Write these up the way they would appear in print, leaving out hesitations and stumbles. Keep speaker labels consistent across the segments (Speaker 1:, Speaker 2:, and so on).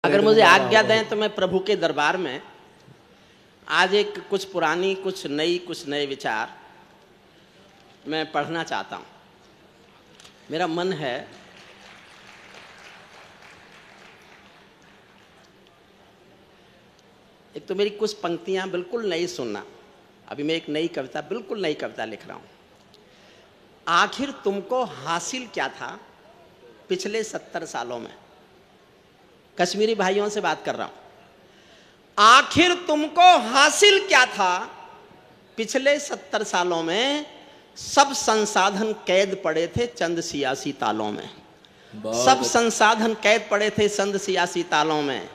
Speaker 1: अगर मुझे आज्ञा दें तो मैं प्रभु के दरबार में आज एक कुछ पुरानी कुछ नए विचार मैं पढ़ना चाहता हूँ। मेरा मन है एक तो मेरी कुछ पंक्तियाँ बिल्कुल नई सुनना। अभी मैं एक बिल्कुल नई कविता लिख रहा हूँ। आखिर तुमको हासिल क्या था पिछले 70 सालों में। कश्मीरी भाइयों से बात कर रहा हूं। आखिर तुमको हासिल क्या था पिछले 70 सालों में। सब संसाधन कैद पड़े थे चंद सियासी तालों में। सब संसाधन कैद पड़े थे चंद सियासी तालों में।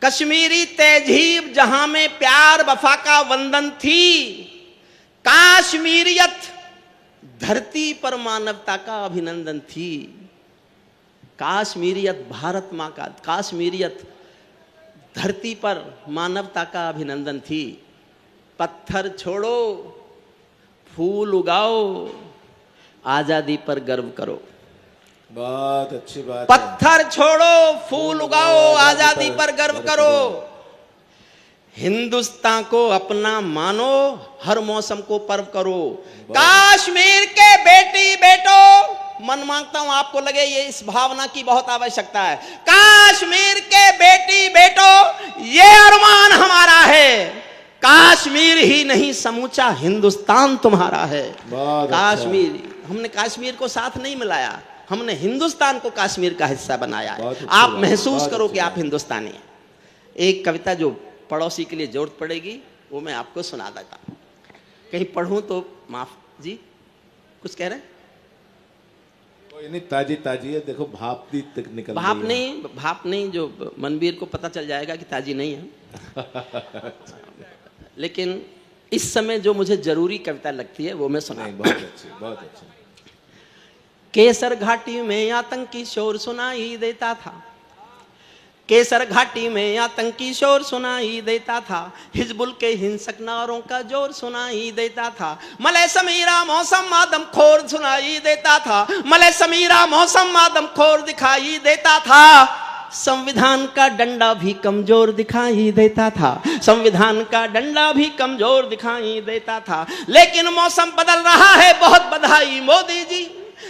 Speaker 1: कश्मीरी तहजीब जहां में प्यार वफा का वंदन थी। काश्मीरियत धरती पर मानवता का अभिनंदन थी। काश्मीरियत भारत माँ का, काश्मीरियत धरती पर मानवता का अभिनंदन थी। पत्थर छोड़ो फूल उगाओ आजादी पर गर्व करो।
Speaker 2: बहुत अच्छी बात।
Speaker 1: पत्थर छोड़ो फूल उगाओ आजादी पर गर्व करो। हिंदुस्तान को अपना मानो हर मौसम को पर्व करो। कश्मीर के बेटी बेटो, मन मांगता हूं आपको लगे ये इस भावना की बहुत आवश्यकता है। कश्मीर के बेटी बेटो ये अरमान हमारा है। कश्मीर ही नहीं समूचा हिंदुस्तान तुम्हारा है। कश्मीर अच्छा। हमने कश्मीर को साथ नहीं मिलाया, हमने हिंदुस्तान को कश्मीर का हिस्सा बनाया है। आप महसूस करो कि आप हिंदुस्तानी हैं। एक कविता जो पड़ोसी के लिए जरूरत पड़ेगी वो मैं आपको सुना देता हूं। कहीं पढ़ूं तो माफ जी। कुछ कह रहे हैं?
Speaker 2: नहीं, ताजी ताजी है। देखो भाप दी तक निकल
Speaker 1: भाप नहीं जो मनवीर को पता चल जाएगा कि ताजी नहीं है। लेकिन इस समय जो मुझे जरूरी कविता लगती है वो मैं सुना।
Speaker 2: बहुत अच्छी, बहुत अच्छी।
Speaker 1: केसर घाटी में आतंकी शोर सुनाई देता था। केसर घाटी में आतंकी शोर सुनाई देता था। हिजबुल के हिंसक नारों का जोर सुनाई देता था। मलय समीरा मौसम आदम खोर सुनाई देता था। मलय समीरा मौसम आदम खोर दिखाई देता था। संविधान का डंडा भी कमजोर दिखाई देता था। संविधान का डंडा भी कमजोर दिखाई देता था। लेकिन मौसम बदल रहा है, बहुत बधाई मोदी जी।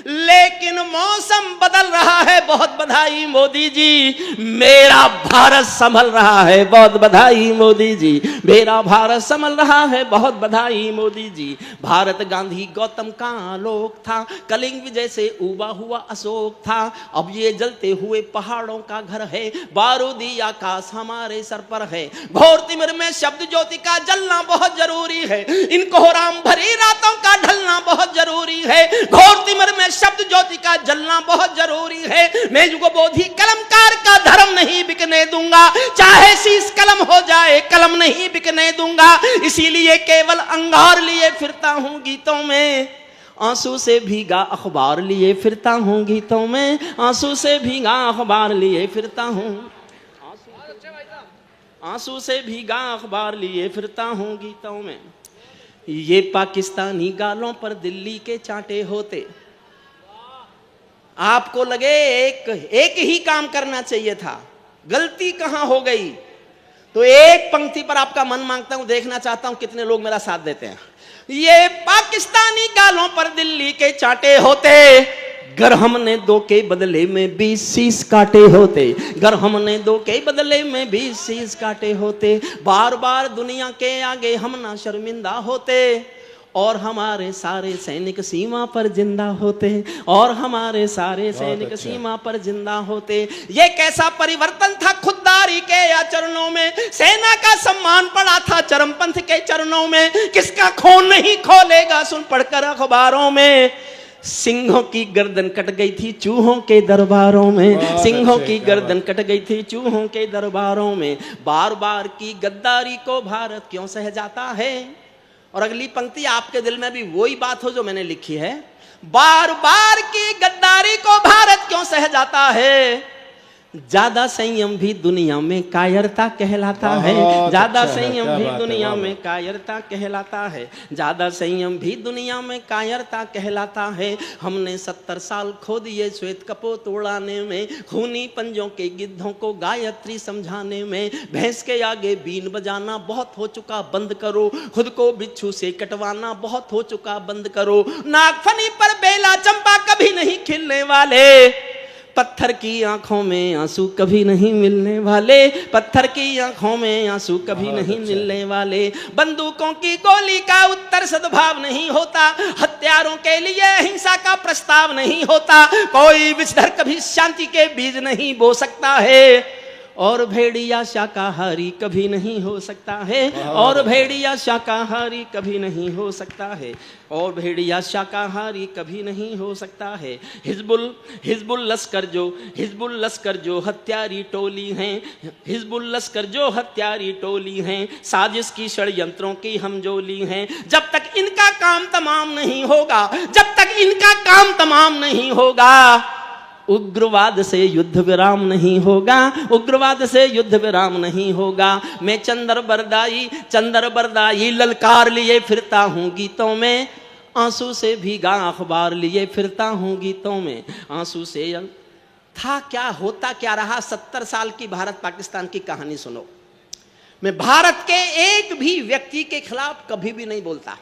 Speaker 1: लेकिन मौसम बदल रहा है, बहुत बधाई मोदी जी। मेरा भारत संभल रहा है, बहुत बधाई मोदी जी। मेरा भारत संभल रहा है, बहुत बधाई मोदी जी। भारत गांधी गौतम का आलोक था। कलिंग विजय से उबा हुआ अशोक था। अब ये जलते हुए पहाड़ों का घर है। बारूदी आकाश हमारे सर पर है। घोर तिमिर में शब्द ज्योति का जलना बहुत जरूरी है। इन कोहराम भरी रातों का ढलना बहुत जरूरी है। घोर तिमिर में शब्द ज्योति का जलना बहुत जरूरी है। मैं युगो बोधी कलमकार का धर्म नहीं बिकने दूंगा। चाहे शीश कलम हो जाए कलम नहीं बिकने दूंगा। इसीलिए केवल अंगार लिए फिरता हूं गीतों में। आंसू से भीगा अखबार लिए फिरता हूं गीतों में। आंसू से भीगा अखबार लिए फिरता हूं। आंसू से भीगा अखबार लिए फिरता हूं गीतों में। ये पाकिस्तानी गालों पर दिल्ली के चांटे होते। आपको लगे एक ही काम करना चाहिए था, गलती कहां हो गई। तो एक पंक्ति पर आपका मन मांगता हूं, देखना चाहता हूं कितने लोग मेरा साथ देते हैं। ये पाकिस्तानी गालों पर दिल्ली के चांटे होते। गर हमने 2 के बदले में 20 शीश काटे होते। गर हमने 2 के बदले में 20 शीश काटे होते। बार बार दुनिया के आगे हम ना शर्मिंदा होते। और हमारे सारे सैनिक सीमा पर जिंदा होते। और हमारे सारे सैनिक सीमा पर जिंदा होते। ये कैसा परिवर्तन था खुददारी के आचरणों में। सेना का सम्मान पड़ा था चरमपंथ के चरणों में। किसका खून नहीं खोलेगा सुन पढ़कर अखबारों में। सिंहों की गर्दन कट गई थी चूहों के दरबारों में। सिंहों की गर्दन कट गई थी चूहों के दरबारों में। बार बार की गद्दारी को भारत क्यों सह जाता है। और अगली पंक्ति आपके दिल में भी वही बात हो जो मैंने लिखी है। बार बार की गद्दारी को भारत क्यों सह जाता है। ज्यादा संयम भी दुनिया में कायरता कहलाता है।
Speaker 2: बहुत
Speaker 1: ज्यादा
Speaker 2: अच्छा है,
Speaker 1: संयम
Speaker 2: क्या
Speaker 1: भी
Speaker 2: बात है,
Speaker 1: दुनिया
Speaker 2: वाह,
Speaker 1: में
Speaker 2: वाह।
Speaker 1: कायरता कहलाता है। ज्यादा संयम भी दुनिया में कायरता कहलाता है। हमने 70 साल खो दिए श्वेत कपोत उड़ाने में, खूनी पंजों के गिद्धों को गायत्री समझाने में। भैंस के आगे बीन बजाना बहुत हो चुका, बंद करो। खुद को बिच्छू से कटवाना बहुत हो चुका, बंद करो। नागफनी पर बेला चंपा कभी नहीं खिलने वाले, पत्थर की आंखों में आंसू कभी नहीं मिलने वाले। पत्थर की आंखों में आंसू कभी
Speaker 2: बहुत
Speaker 1: नहीं
Speaker 2: अच्छा।
Speaker 1: मिलने वाले। बंदूकों की गोली का उत्तर सद्भाव नहीं होता, हत्यारों के लिए हिंसा का प्रस्ताव नहीं होता। कोई विषधर कभी शांति के बीज नहीं बो सकता है, और भेड़िया शाकाहारी कभी नहीं हो सकता है। और भेड़िया शाकाहारी कभी नहीं हो सकता है। और भेड़िया शाकाहारी कभी नहीं हो सकता है। हिजबुल लश्कर जो हत्यारी टोली हैं, हिजबुल लश्कर जो हत्यारी टोली हैं, साजिश की षड्यंत्रों की हम जोली हैं। जब तक इनका काम तमाम नहीं होगा, जब तक इनका काम तमाम नहीं होगा, उग्रवाद से युद्ध विराम नहीं होगा। उग्रवाद से युद्ध विराम नहीं होगा। मैं चंदर बरदाई ललकार लिए फिरता हूँ गीतों में, आंसू से भीगा अखबार लिए फिरता हूँ गीतों में, आंसू से। था क्या, होता क्या रहा। 70 साल की भारत पाकिस्तान की कहानी सुनो। मैं भारत के एक भी व्यक्ति के खिलाफ कभी भी नहीं बोलता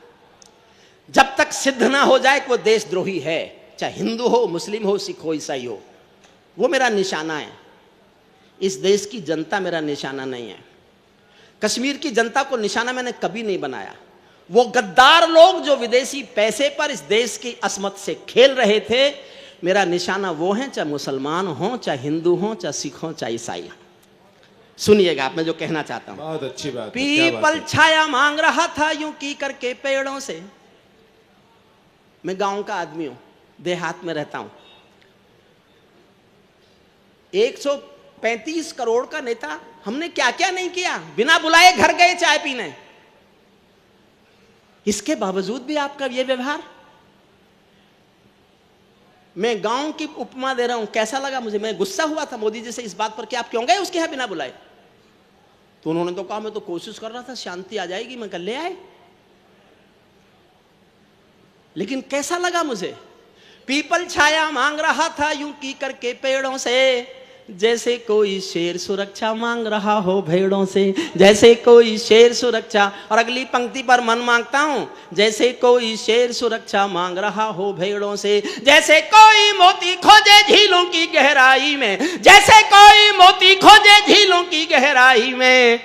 Speaker 1: जब तक सिद्ध ना हो जाए कि वो देशद्रोही है, चाहे हिंदू हो, मुस्लिम हो, सिख हो, ईसाई हो। वो मेरा निशाना है। इस देश की जनता मेरा निशाना नहीं है। कश्मीर की जनता को निशाना मैंने कभी नहीं बनाया। वो गद्दार लोग जो विदेशी पैसे पर इस देश की अस्मत से खेल रहे थे, मेरा निशाना वो है, चाहे मुसलमान हो, चाहे हिंदू हो, चाहे सिख हो, चाहे ईसाई हो। सुनिएगा आप मैं जो कहना चाहता हूं।
Speaker 2: बहुत अच्छी बात है, क्या बात
Speaker 1: पीपल
Speaker 2: है।
Speaker 1: छाया मांग रहा था यूं की करके पेड़ों से। मैं गांव का आदमी हूं, देहात में रहता हूं। 135 करोड़ का नेता, हमने क्या क्या नहीं किया। बिना बुलाए घर गए चाय पीने, इसके बावजूद भी आपका यह व्यवहार। मैं गांव की उपमा दे रहा हूं, कैसा लगा मुझे। मैं गुस्सा हुआ था मोदी जी से इस बात पर कि आप क्यों गए उसके यहां बिना बुलाए। तो उन्होंने तो कहा मैं तो कोशिश कर रहा था शांति आ जाएगी, मैं कल ले आए। लेकिन कैसा लगा मुझे। पीपल छाया मांग रहा था यूं की करके पेड़ों से, जैसे कोई शेर सुरक्षा मांग रहा हो भेड़ों से। जैसे कोई शेर सुरक्षा, और अगली पंक्ति पर मन मांगता हूं, जैसे कोई शेर सुरक्षा मांग रहा हो भेड़ों से। जैसे कोई मोती खोजे झीलों की गहराई में, जैसे कोई मोती खोजे झीलों की गहराई में,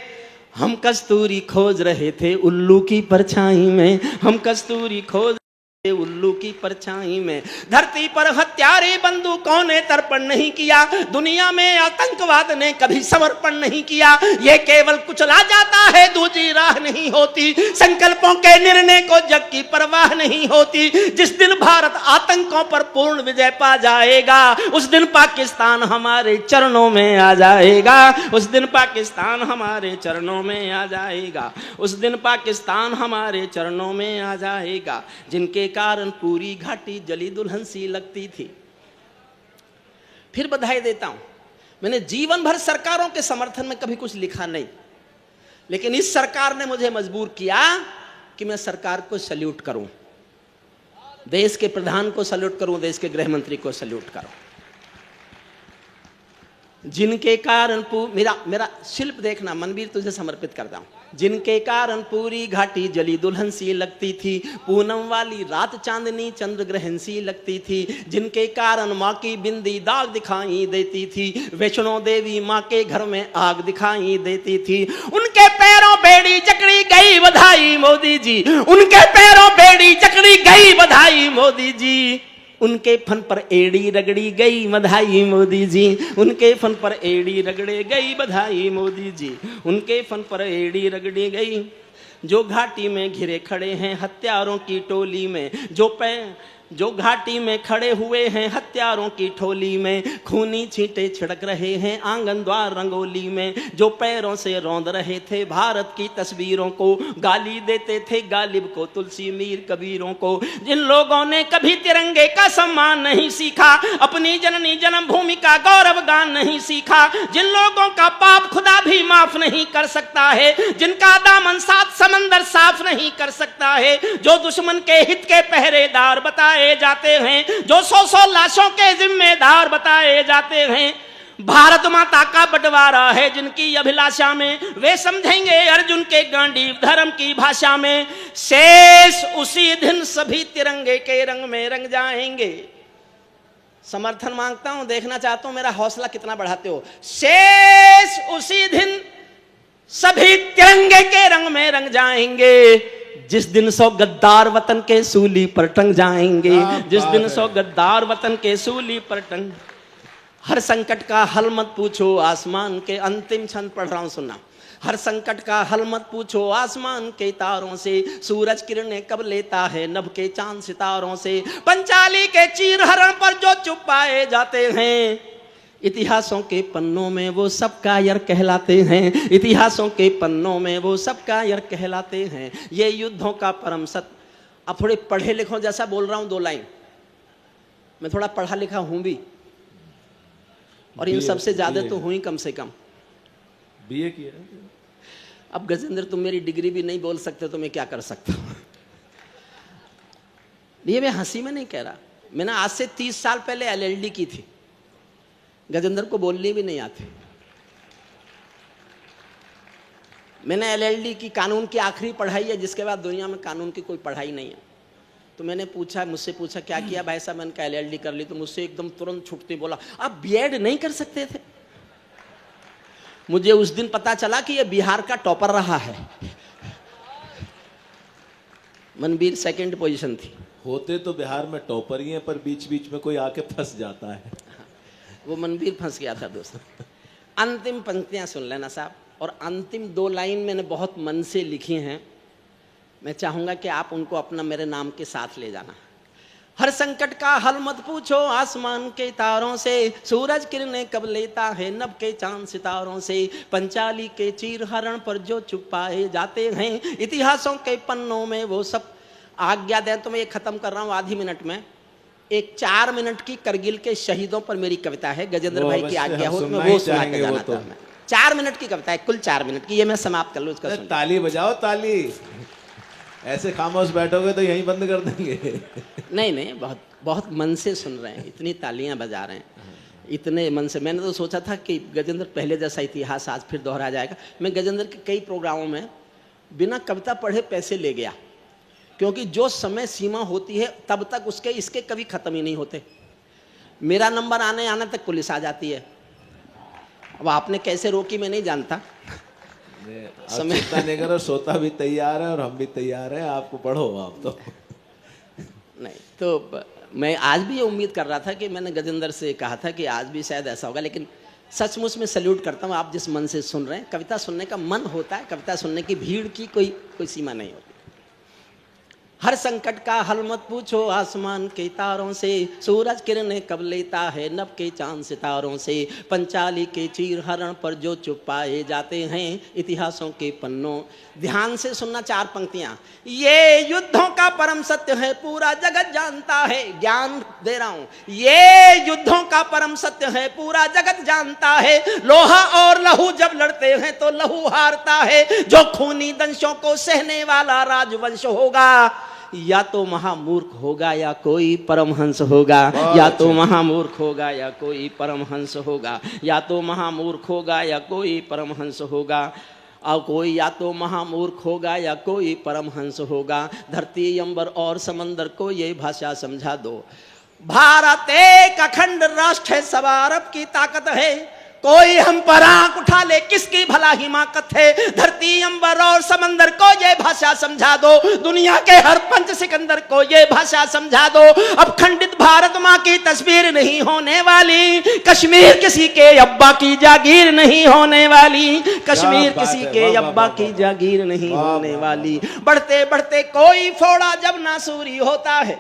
Speaker 1: हम कस्तूरी खोज रहे थे उल्लू की परछाई में। हम कस्तूरी खोज उल्लू की परछाई में। धरती पर हत्यारे बंदूकों ने तर्पण नहीं किया, दुनिया में आतंकवाद ने कभी समर्पण नहीं किया। ये केवल कुचला जाता है, दूसरी राह नहीं होती। संकल्पों के निर्णय को जग की परवाह नहीं होती। जिस दिन भारत आतंकों पर पूर्ण विजय पा जाएगा, उस दिन पाकिस्तान हमारे चरणों में आ जाएगा। उस दिन पाकिस्तान हमारे चरणों में आ जाएगा। उस दिन पाकिस्तान हमारे चरणों में आ जाएगा। जिनके कारण पूरी घाटी जली दुल्हन सी लगती थी। फिर बधाई देता हूं, मैंने जीवन भर सरकारों के समर्थन में कभी कुछ लिखा नहीं, लेकिन इस सरकार ने मुझे मजबूर किया कि मैं सरकार को सैल्यूट करूं, देश के प्रधान को सैल्यूट करूं, देश के गृह मंत्री को सैल्यूट करूं। जिनके कारण मेरा शिल्प देखना, मनवीर तुझे समर्पित करता हूं। जिनके कारण पूरी घाटी जली दुल्हन सी लगती थी, पूनम वाली रात चांदनी चंद्र ग्रहण सी लगती थी। जिनके कारण माँ की बिंदी दाग दिखाई देती थी, वैष्णो देवी माँ के घर में आग दिखाई देती थी। उनके पैरों बेड़ी जकड़ी गई बधाई मोदी जी, उनके पैरों बेड़ी जकड़ी गई बधाई मोदी जी। उनके फन पर एड़ी रगड़ी गई बधाई मोदी जी, उनके फन पर एड़ी रगड़े गई बधाई मोदी जी, उनके फन पर एड़ी रगड़ी गई। जो घाटी में घिरे खड़े हैं हत्यारों की टोली में, जो घाटी में खड़े हुए हैं हत्यारों की ठोली में, खूनी छींटे छिड़क रहे हैं आंगन द्वार रंगोली में, जो पैरों से रौंद रहे थे भारत की तस्वीरों को, गाली देते थे गालिब को तुलसी मीर कबीरों को, जिन लोगों ने कभी तिरंगे का सम्मान नहीं सीखा, अपनी जननी जन्मभूमि का गौरव गान नहीं सीखा, जिन लोगों का पाप खुदा भी माफ नहीं कर सकता है, जिनका दामन सात समंदर साफ नहीं कर सकता है, जो दुश्मन के हित के पहरेदार बताए जाते हैं, जो 100 लाशों के जिम्मेदार बताए जाते हैं। भारत माता का बंटवारा है जिनकी अभिलाषा में, वे समझेंगे अर्जुन के गांडीव धर्म की भाषा में, शेष उसी दिन सभी तिरंगे के रंग में रंग जाएंगे। समर्थन मांगता हूं, देखना चाहता हूं मेरा हौसला कितना बढ़ाते हो। शेष उसी दिन सभी तिरंगे के रंग में रंग जाएंगे, जिस दिन 100 गद्दार वतन के सूली पर टंग जाएंगे, जिस दिन 100 गद्दार वतन के सूली पर टंग। हर संकट का हल मत पूछो आसमान के, अंतिम छंद पढ़ रहा हूं सुनना। हर संकट का हल मत पूछो आसमान के तारों से, सूरज किरणें कब लेता है नभ के चांद सितारों से, पंचाली के चीर हरण पर जो चुप पाए जाते हैं, इतिहासों के पन्नों में वो सब कायर कहलाते हैं, इतिहासों के पन्नों में वो सब कायर कहलाते हैं। ये युद्धों का परम सत्य। अब थोड़े पढ़े लिखों जैसा बोल रहा हूं 2 लाइन, मैं थोड़ा पढ़ा लिखा हूं भी, और इन सबसे ज्यादा तो हूं ही कम से कम।
Speaker 2: बीए किया।
Speaker 1: अब गजेंद्र तुम मेरी डिग्री भी नहीं बोल सकते तो मैं क्या कर सकता हूं। ये मैं हंसी में नहीं कह रहा, मैंने आज से 30 साल पहले LLD की थी, गजेंद्र को बोलनी भी नहीं आती। मैंने LLD की कानून की आखिरी पढ़ाई है, जिसके बाद दुनिया में कानून की कोई पढ़ाई नहीं है। तो मैंने मुझसे पूछा क्या किया भाई साहब, मैंने कहा LLD कर ली। तो मुझसे एकदम तुरंत छुटते बोला आप B.Ed नहीं कर सकते थे। मुझे उस दिन पता चला कि ये बिहार का टॉपर रहा है। मनबीर 2nd पोजीशन थी।
Speaker 2: होते तो बिहार में टॉपर ही हैं, पर बीच बीच में कोई आके फंस जाता है।
Speaker 1: वो मनबीर फंस गया था दोस्तों। अंतिम पंक्तियां सुन लेना साहब, और अंतिम 2 लाइन मैंने बहुत मन से लिखी हैं, मैं चाहूंगा कि आप उनको अपना मेरे नाम के साथ ले जाना। हर संकट का हल मत पूछो आसमान के तारों से, सूरज किरणें कब लेता है नभ के चांद सितारों से, पंचाली के चीर हरण पर जो चुप पाए जाते हैं, इतिहासों के पन्नों में वो सब। आज्ञा दें तो मैं ये खत्म कर रहा हूँ आधी मिनट में। एक 4 मिनट की करगिल के शहीदों पर मेरी कविता है, गजेंद्र भाई की आज्ञा हो तो मैं वो सुना के जाना था। 4 मिनट की कविता है, कुल 4 मिनट की, ये मैं समाप्त कर लूँ उसका।
Speaker 2: ताली बजाओ ताली, ऐसे खामोश बैठोगे तो यहीं बंद कर देंगे।
Speaker 1: नहीं, बहुत बहुत मन से सुन रहे हैं, इतनी तालियां बजा रहे हैं, इतने मन से। मैंने तो सोचा था कि गजेंद्र पहले जैसा इतिहास आज फिर दोहरा जाएगा। मैं गजेंद्र के कई प्रोग्रामों में बिना कविता पढ़े पैसे ले गया, क्योंकि जो समय सीमा होती है तब तक उसके इसके कभी खत्म ही नहीं होते। मेरा नंबर आने तक पुलिस आ जाती है। अब आपने कैसे रोकी मैं नहीं जानता।
Speaker 2: समय नहीं करो, सोता भी तैयार है और हम भी तैयार हैं, आपको पढ़ो आप तो।
Speaker 1: नहीं तो मैं आज भी ये उम्मीद कर रहा था कि मैंने गजेंद्र से कहा था कि आज भी शायद ऐसा होगा, लेकिन सचमुच में सैल्यूट करता हूँ आप जिस मन से सुन रहे हैं। कविता सुनने का मन होता है, कविता सुनने की भीड़ की कोई सीमा नहीं होती। हर संकट का हल मत पूछो आसमान के तारों से, सूरज किरणें कब लेता है नभ के चांद सितारों से, पंचाली के चीर हरण पर जो चुप पाए जाते हैं, इतिहासों के पन्नों। ध्यान से सुनना 4 पंक्तियां। ये युद्धों का परम सत्य है पूरा जगत जानता है, ज्ञान दे रहा हूं। ये युद्धों का परम सत्य है पूरा जगत जानता है, लोहा और लहू जब लड़ते हैं तो लहू हारता है, जो खूनी दंशों को सहने वाला राजवंश होगा, या तो महामूर्ख होगा या कोई परमहंस होगा, या तो महामूर्ख होगा या कोई परमहंस होगा, या तो महामूर्ख होगा या कोई परमहंस होगा, और कोई या तो महामूर्ख होगा या कोई परमहंस होगा। धरती अंबर और समंदर को ये भाषा समझा दो, भारत एक अखंड राष्ट्र है, सवा अरब की ताकत है, कोई हम पर आंख उठा ले किसकी भला हिमाकत है। धरती अंबर और समंदर को ये भाषा समझा दो, दुनिया के हर पंच सिकंदर को ये भाषा समझा दो। अब खंडित भारत माँ की तस्वीर नहीं होने वाली, कश्मीर किसी के अब्बा की जागीर नहीं होने वाली, कश्मीर किसी के अब्बा की जागीर नहीं होने वाली। बढ़ते बढ़ते कोई फोड़ा जब नासूरी होता है,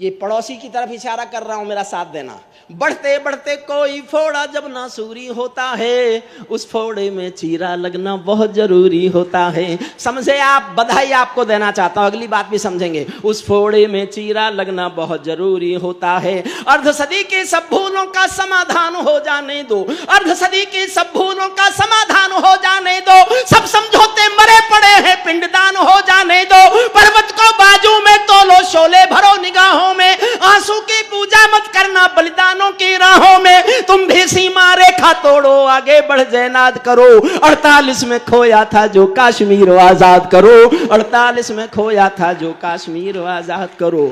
Speaker 1: ये पड़ोसी की तरफ इशारा कर रहा हूं, मेरा साथ देना। बढ़ते बढ़ते कोई फोड़ा जब नासूरी होता है, उस फोड़े में चीरा लगना बहुत जरूरी होता है। समझे आप? बधाई आपको देना चाहता हूं, अगली बात भी समझेंगे। उस फोड़े में चीरा लगना बहुत जरूरी होता है। अर्ध सदी की सब भूलों का समाधान हो जाने दो, अर्ध सदी की सब भूलों का समाधान हो जाने दो। सब समझौते मरे पड़े हैं, पिंडदान हो जाने दो। पर्वत को बाजू में तोलो, शोले भरो निगाहों में। आंसू की पूजा मत करना बलिदानों की राहों में। तुम भी सीमा रेखा तोड़ो, आगे बढ़ जयनाद करो। 48 में खोया था जो कश्मीर आजाद करो, 48 में खोया था जो कश्मीर आजाद करो।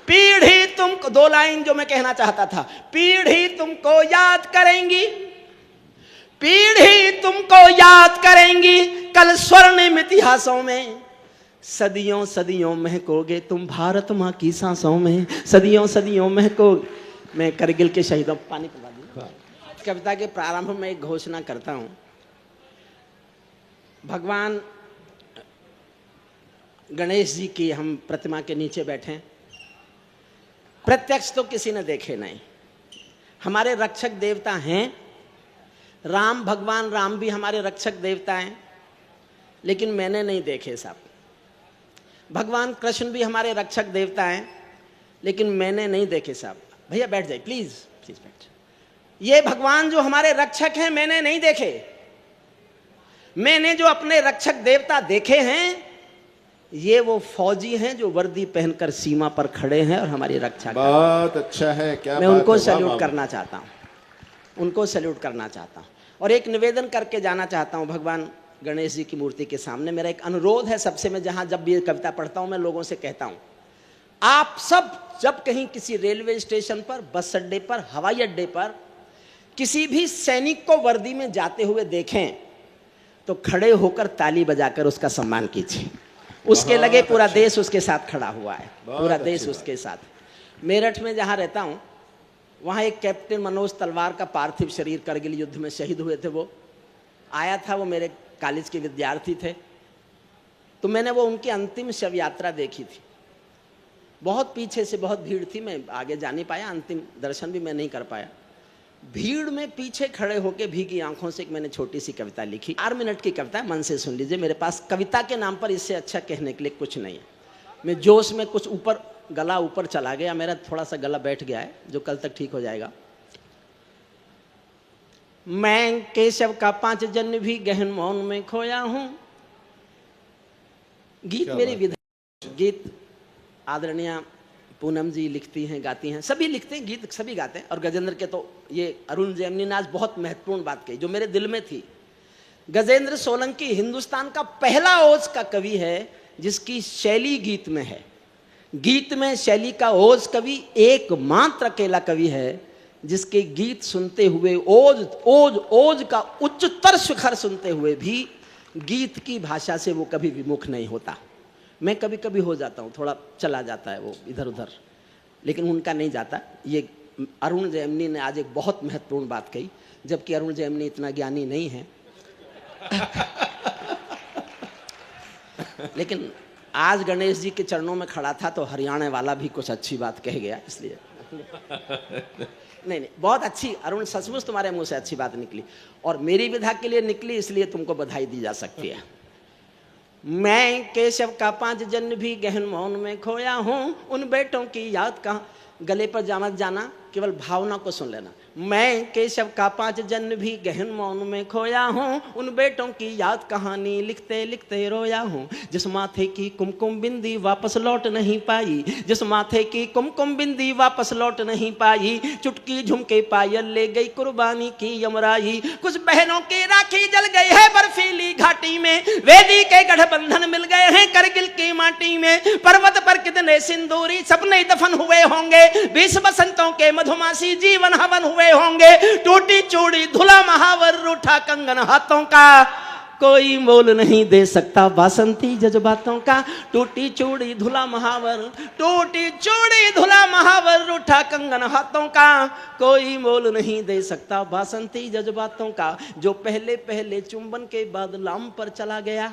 Speaker 1: पीढ़ी तुमको, 2 लाइन जो मैं कहना चाहता था, पीढ़ी तुमको याद करेंगी, पीढ़ी तुमको याद करेंगी कल स्वर्णिम इतिहासों में। सदियों सदियों महकोगे तुम भारत माँ की सांसों में, सदियों सदियों महकोगे। मैं करगिल के शहीदों, पानी पिला दीजिए। कविता के प्रारंभ में एक घोषणा करता हूं। भगवान गणेश जी की हम प्रतिमा के नीचे बैठे, प्रत्यक्ष तो किसी ने देखे नहीं। हमारे रक्षक देवता हैं राम, भगवान राम भी हमारे रक्षक देवता हैं, लेकिन मैंने नहीं देखे साहब। भगवान कृष्ण भी हमारे रक्षक देवता हैं, लेकिन मैंने नहीं देखे साहब। भैया बैठ जाइए प्लीज, प्लीज बैठ। ये भगवान जो हमारे रक्षक हैं मैंने नहीं देखे। मैंने जो अपने रक्षक देवता देखे हैं, ये वो फौजी हैं जो वर्दी पहनकर सीमा पर खड़े हैं और हमारी रक्षा कर रहे हैं।
Speaker 2: बहुत अच्छा है, क्या
Speaker 1: मैं
Speaker 2: बात
Speaker 1: उनको
Speaker 2: है,
Speaker 1: सैल्यूट
Speaker 2: वाह,
Speaker 1: करना चाहता हूँ, उनको सैल्यूट करना चाहता हूँ। और एक निवेदन करके जाना चाहता हूँ भगवान गणेश जी की मूर्ति के सामने। मेरा एक अनुरोध है सबसे, मैं जहाँ जब भी ये कविता पढ़ता हूँ मैं लोगों से कहता हूँ, आप सब जब कहीं किसी रेलवे स्टेशन पर, बस अड्डे पर, हवाई अड्डे पर किसी भी सैनिक को वर्दी में जाते हुए देखें तो खड़े होकर ताली बजाकर उसका सम्मान कीजिए। उसके लगे पूरा देश उसके साथ खड़ा हुआ है, पूरा देश उसके साथ। मेरठ में जहाँ रहता हूँ वहाँ एक कैप्टन मनोज तलवार का पार्थिव शरीर करगिल युद्ध में शहीद हुए थे, वो आया था। वो मेरे कॉलेज के विद्यार्थी थे, तो मैंने वो उनकी अंतिम शव यात्रा देखी थी। बहुत पीछे से बहुत भीड़ थी, मैं आगे जा नहीं पाया, अंतिम दर्शन भी मैं नहीं कर पाया। भीड़ में पीछे खड़े होकर भीगी आंखों से एक मैंने छोटी सी कविता लिखी। 4 मिनट की कविता है, मन से सुन लीजिए। मेरे पास कविता के नाम पर इससे अच्छा कहने के लिए कुछ नहीं है। मैं जोश में कुछ ऊपर, गला ऊपर चला गया, मेरा थोड़ा सा गला बैठ गया है, जो कल तक ठीक हो जाएगा। मैं केशव का 5 जन्म भी गहन मौन में खोया हूं। गीत मेरी विधा, गीत आदरणीय पूनम जी लिखती हैं, गाती हैं, सभी लिखते हैं गीत, सभी गाते हैं। और गजेंद्र के तो ये अरुण जैमिनी ने आज बहुत महत्वपूर्ण बात कही जो मेरे दिल में थी। गजेंद्र सोलंकी हिंदुस्तान का पहला ओज का कवि है जिसकी शैली गीत में है। गीत में शैली का ओज कवि एकमात्र अकेला कवि है जिसके गीत सुनते हुए, ओज ओज ओज का उच्चतर शिखर सुनते हुए भी गीत की भाषा से वो कभी विमुख नहीं होता। मैं कभी कभी हो जाता हूँ, थोड़ा चला जाता है वो इधर उधर, लेकिन उनका नहीं जाता। ये अरुण जैमिनी ने आज एक बहुत महत्वपूर्ण बात कही, जबकि अरुण जैमिनी इतना ज्ञानी नहीं है लेकिन आज गणेश जी के चरणों में खड़ा था तो हरियाणा वाला भी कुछ अच्छी बात कह गया, इसलिए नहीं नहीं, बहुत अच्छी अरुण, सचमुच तुम्हारे मुंह से अच्छी बात निकली और मेरी विधा के लिए निकली, इसलिए तुमको बधाई दी जा सकती है। मैं केशव का 5 जन्म भी गहन मौन में खोया हूं, उन बेटों की याद कहाँ, गले पर जा मत जाना, केवल भावना को सुन लेना। मैं केशव का 5 जन्म भी गहन मौन में खोया हूँ, उन बेटों की याद कहानी लिखते लिखते रोया हूँ। जिस माथे की कुमकुम बिंदी वापस लौट नहीं पाई, जिस माथे की कुमकुम बिंदी वापस लौट नहीं पाई, चुटकी झुमके पायल ले गई कुर्बानी की यमराई। कुछ बहनों की राखी जल गई है बर्फीली घाटी में, वेदी के गठबंधन मिल गए हैं करगिल की माटी में। पर्वत पर कितने सिंदूरी सपने दफन हुए होंगे, 20 बसंतों के मधुमासी जीवन हवन हुए होंगे। टूटी चूड़ी धुला महावर, रूठा कंगन हाथों का, कोई मोल नहीं दे सकता बासंती जज्बातों का। टूटी चूड़ी धुला महावर, टूटी चूड़ी धुला महावर, रूठा कंगन हाथों का, कोई मोल नहीं दे सकता बासंती जज्बातों का। जो पहले पहले चुंबन के बाद लाम पर चला गया,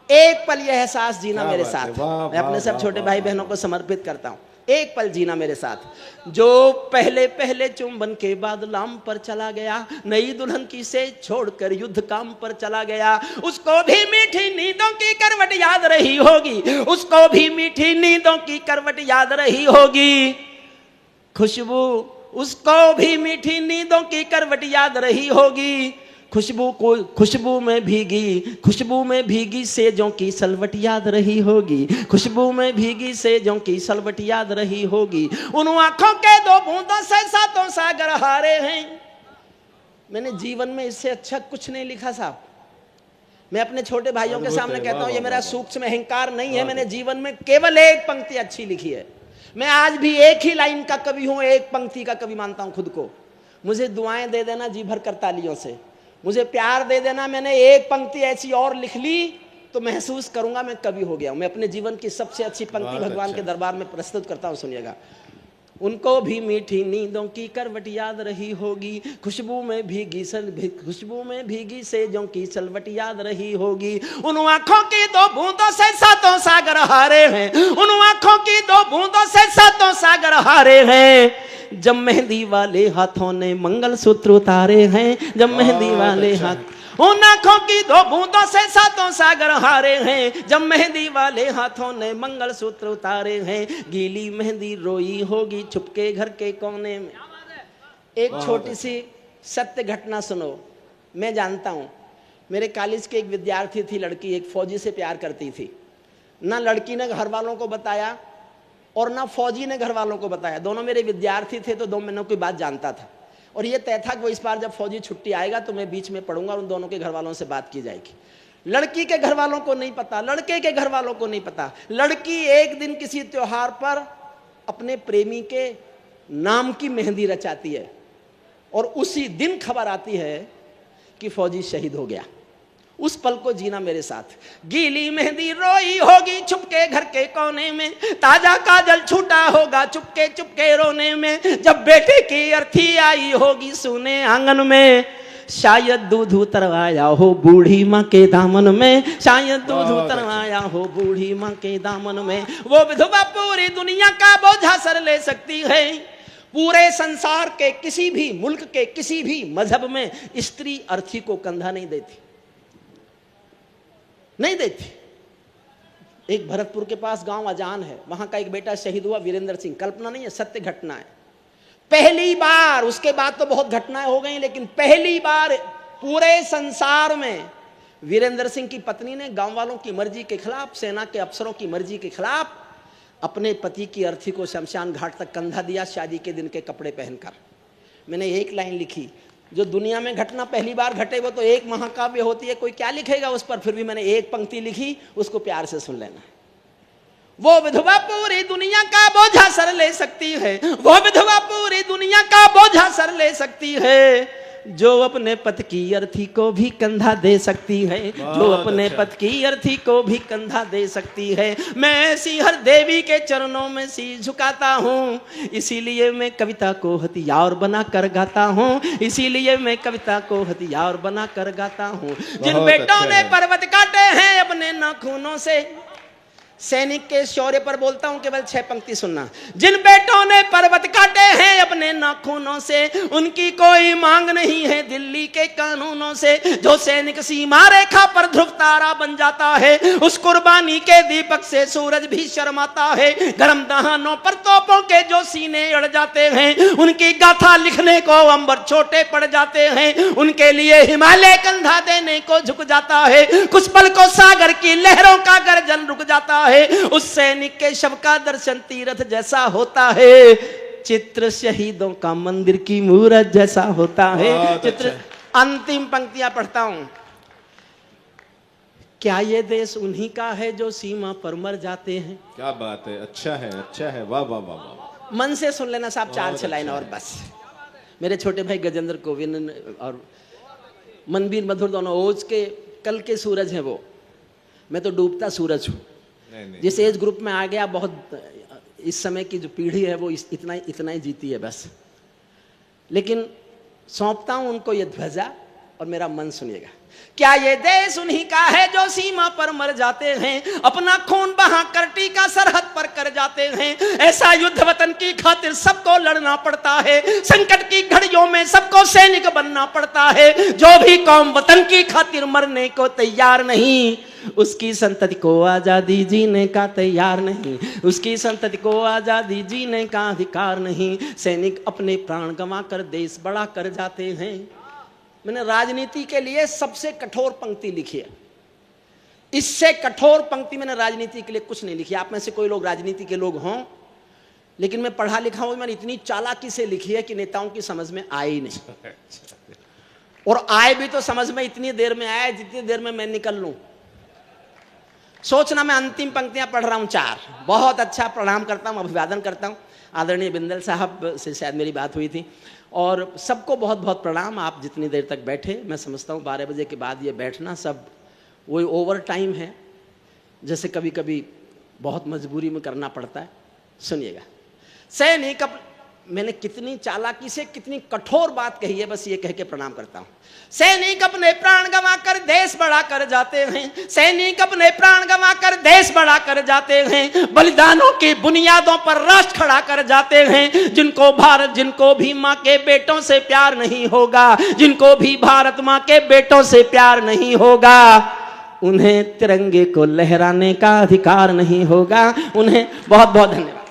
Speaker 1: एक पल यह एहसास जीना मेरे साथ। मैं अपने सब छोटे भाई बहनों को समर्पित करता हूँ। एक पल जीना मेरे साथ। जो पहले पहले चुंबन के बाद लाम पर चला गया, नई दुल्हन की से छोड़कर युद्ध काम पर चला गया, उसको भी मीठी नींदों की करवट याद रही होगी, उसको भी मीठी नींदों की करवट याद रही होगी। खुशबू, उसको भी मीठी नींदों की करवट याद रही होगी। खुशबू में भीगी सेजों की सलवट याद रही होगी, खुशबू में भीगी सेजों की सलवट याद रही होगी। उन आंखों के दो बूंदों से सातों सागर हारे हैं। मैंने जीवन में इससे अच्छा कुछ नहीं लिखा साहब। मैं अपने छोटे भाइयों के सामने कहता हूं, ये मेरा सूक्ष्म अहंकार नहीं है, मैंने जीवन में केवल एक पंक्ति अच्छी लिखी है। मैं आज भी एक ही लाइन का कवि हूं, एक पंक्ति का कवि मानता हूं खुद को। मुझे दुआएं दे देना जी भर कर तालियों से, मुझे प्यार दे देना, मैंने एक पंक्ति ऐसी और लिख ली तो महसूस करूंगा मैं कवि हो गया हूं। मैं अपने जीवन की सबसे अच्छी पंक्ति भगवान के दरबार में प्रस्तुत करता हूं, सुनिएगा। उनको भी मीठी नींदों की करवट याद रही होगी, खुशबू में भीगी सेजों की सलवट याद रही होगी। उन आंखों की दो बूंदों से सातों सागर हारे हैं, उन आंखों की दो बूंदों से सातों सागर हारे हैं। जब मेहंदी वाले हाथों ने मंगलसूत्र उतारे हैं, जब मेहंदी वाले हाथ, उन आंखों की दो बूंदों से सातों सागर हारे हैं। जब मेहंदी वाले हाथों ने मंगलसूत्र उतारे हैं, गीली मेहंदी रोई होगी छुपके घर के कोने में। एक छोटी सी सत्य घटना सुनो। मैं जानता हूं, मेरे कॉलेज के एक विद्यार्थी थी लड़की, एक फौजी से प्यार करती थी। ना लड़की ने घर वालों को बताया और ना फौजी ने घर वालों को बताया। दोनों मेरे विद्यार्थी थे तो 2 महीनों की बात जानता था, और ये तय था कि वो इस बार जब फौजी छुट्टी आएगा तो मैं बीच में पढ़ूंगा और उन दोनों के घर वालों से बात की जाएगी। लड़की के घर वालों को नहीं पता, लड़के के घर वालों को नहीं पता। लड़की एक दिन किसी त्योहार पर अपने प्रेमी के नाम की मेहंदी रचाती है और उसी दिन खबर आती है कि फौजी शहीद हो गया। उस पल को जीना मेरे साथ। गीली मेहंदी रोई होगी छुपके घर के कोने में, ताजा काजल छूटा होगा चुपके चुपके रोने में। जब बेटे की अर्थी आई होगी सुने आंगन में, शायद दूध उतरवाया हो बूढ़ी माँ के दामन में, शायद दूध उतरवाया हो बूढ़ी माँ के दामन में। वो विधवा पूरी दुनिया का बोझा सर ले सकती है। पूरे संसार के किसी भी मुल्क के किसी भी मजहब में स्त्री अर्थी को कंधा नहीं देती, नहीं देती। एक भरतपुर के पास गांव अजान है, वहां का एक बेटा शहीद हुआ, वीरेंद्र सिंह। कल्पना नहीं है, सत्य घटना है। पहली बार, उसके बाद तो बहुत घटनाएं हो गई, लेकिन पहली बार पूरे संसार में वीरेंद्र सिंह की पत्नी ने गांव वालों की मर्जी के खिलाफ, सेना के अफसरों की मर्जी के खिलाफ अपने पति की अर्थी को शमशान घाट तक कंधा दिया, शादी के दिन के कपड़े पहनकर। मैंने एक लाइन लिखी, जो दुनिया में घटना पहली बार घटे वो तो एक महाकाव्य होती है, कोई क्या लिखेगा उस पर, फिर भी मैंने एक पंक्ति लिखी, उसको प्यार से सुन लेना। वो विधवा पूरी दुनिया का बोझा सर ले सकती है, वो विधवा पूरी दुनिया का बोझा सर ले सकती है, जो अपने पति की अर्थी को भी कंधा दे सकती है, जो अपने पति की अर्थी को भी कंधा दे सकती है। मैं ऐसी हर देवी के चरणों में सी झुकाता हूँ, इसीलिए मैं कविता को हथियार बना कर गाता हूँ, इसीलिए मैं कविता को हथियार बना कर गाता हूँ। जिन बेटों ने पर्वत काटे हैं अपने नाखूनों से, सैनिक के शौर्य पर बोलता हूं, केवल 6 पंक्ति सुनना। जिन बेटों ने पर्वत काटे हैं अपने नाखूनों से, उनकी कोई मांग नहीं है दिल्ली के कानूनों से। जो सैनिक सीमा रेखा पर ध्रुव तारा बन जाता है, उस कुर्बानी के दीपक से सूरज भी शर्माता है। गरम दहानों पर तोपों के जो सीने अड़ जाते हैं, उनकी गाथा लिखने को अंबर छोटे पड़ जाते हैं। उनके लिए हिमालय कंधा देने को झुक जाता है, कुछ पल को सागर की लहरों का गर्जन रुक जाता है। उस सैनिक के शव का दर्शन तीर्थ जैसा होता है, चित्र शहीदों का मंदिर की मूरत जैसा होता है। चित्र अंतिम पंक्तियां पढ़ता हूं। क्या ये देश उन्हीं का है जो सीमा पर मर जाते हैं?
Speaker 2: क्या बात है, अच्छा है, अच्छा है, वाह वाह वाह वाह।
Speaker 1: मन से सुन लेना साहब, 4 लाइन और बस। मेरे छोटे भाई गजेंद्र कोविंद और मनबीर मधुर दोनों ओज के कल के सूरज हैं वो, मैं तो डूबता सूरज हूं। जिस एज ग्रुप में आ गया, बहुत इस समय की जो पीढ़ी है वो इतना ही जीती है बस। लेकिन सौंपता हूं उनको ये ध्वजा और मेरा मन सुनिएगा। क्या ये देश उन्हीं का है जो सीमा पर मर जाते हैं, अपना खून बहाकर टीका सरहद पर कर जाते हैं। ऐसा युद्ध वतन की खातिर सबको लड़ना पड़ता है, संकट की घड़ियों में सबको सैनिक बनना पड़ता है। जो भी कौम वतन की खातिर मरने को तैयार नहीं, उसकी संतति को आजादी जीने का तैयार नहीं, उसकी संतति को आजादी जीने का अधिकार नहीं। सैनिक अपने प्राण गंवा कर देश बड़ा कर जाते हैं। मैंने राजनीति के लिए सबसे कठोर पंक्ति लिखी है, इससे कठोर पंक्ति मैंने राजनीति के लिए कुछ नहीं लिखी। आप में से कोई लोग राजनीति के लोग हों, लेकिन मैं पढ़ा लिखा हूं, मैंने इतनी चालाकी से लिखी है कि नेताओं की समझ में आए ही नहीं, और आए भी तो समझ में इतनी देर में आए जितनी देर में मैं निकल लूं। सोचना मैं अंतिम पंक्तियां पढ़ रहा हूं 4। बहुत अच्छा प्रणाम करता हूं, अभिवादन करता हूं। आदरणीय बिंदल साहब से शायद मेरी बात हुई थी, और सबको बहुत बहुत प्रणाम। आप जितनी देर तक बैठे, मैं समझता हूँ 12 बजे के बाद ये बैठना सब वही ओवर टाइम है, जैसे कभी कभी बहुत मजबूरी में करना पड़ता है। सुनिएगा, सैनिक मैंने कितनी चालाकी से कितनी कठोर बात कही है, बस ये कह के प्रणाम करता हूं। सैनिक अपने प्राण गंवा कर देश बड़ा कर जाते हैं, सैनिक अपने प्राण गंवा कर देश बड़ा कर जाते हैं। बलिदानों की बुनियादों पर राष्ट्र खड़ा कर जाते हैं। जिनको भी माँ के बेटों से प्यार नहीं होगा, जिनको भी भारत माँ के बेटों से प्यार नहीं होगा, उन्हें तिरंगे को लहराने का अधिकार नहीं होगा। उन्हें बहुत बहुत धन्यवाद।